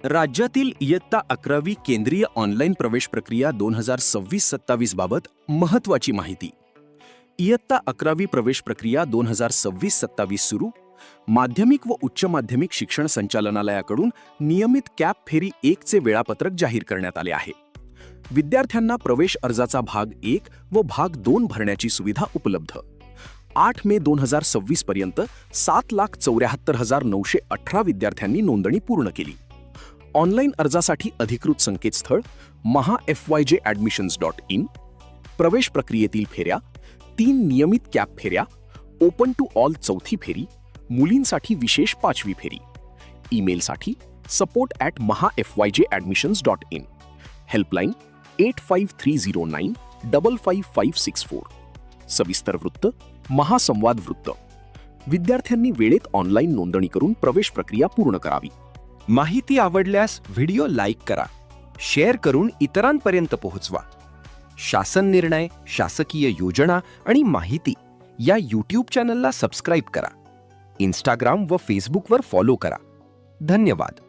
राज्यातील इयत्ता 11वी केंद्रीय ऑनलाईन प्रवेश प्रक्रिया 2026-27 बाबत महत्त्वाची माहिती. इयत्ता 11वी प्रवेश प्रक्रिया 2026-27 सुरू. माध्यमिक व उच्च माध्यमिक शिक्षण संचालनालयाकडून नियमित कॅप फेरी 1 चे वेळापत्रक जाहीर करण्यात आले आहे. विद्यार्थ्यांना प्रवेश अर्जाचा भाग 1 व भाग 2 भरण्याची सुविधा उपलब्ध. 8 मे 2026 पर्यंत 7,74,918 विद्यार्थ्यांनी नोंदणी पूर्ण केली. ऑनलाईन अर्जासाठी अधिकृत संकेतस्थळ mahafyjadmissions.in. प्रवेश प्रक्रियेतील फेऱ्या 3 नियमित कॅप फेऱ्या, ओपन टू ऑल 4थी फेरी, मुलींसाठी विशेष 5वी फेरी. ईमेलसाठी support@mahafyjadmissions.in. हेल्पलाईन 8530955564. सविस्तर वृत्त महासंवाद वृत्त. विद्यार्थ्यांनी वेळेत ऑनलाईन नोंदणी करून प्रवेश प्रक्रिया पूर्ण करावी. माहिती आवडल्यास व्हिडिओ लाईक करा, शेअर करून इतरांपर्यंत पोहोचवा. शासन निर्णय, शासकीय योजना आणि माहिती या यूट्यूब चॅनलला सबस्क्राईब करा. इंस्टाग्राम व फेसबुकवर फॉलो करा. धन्यवाद.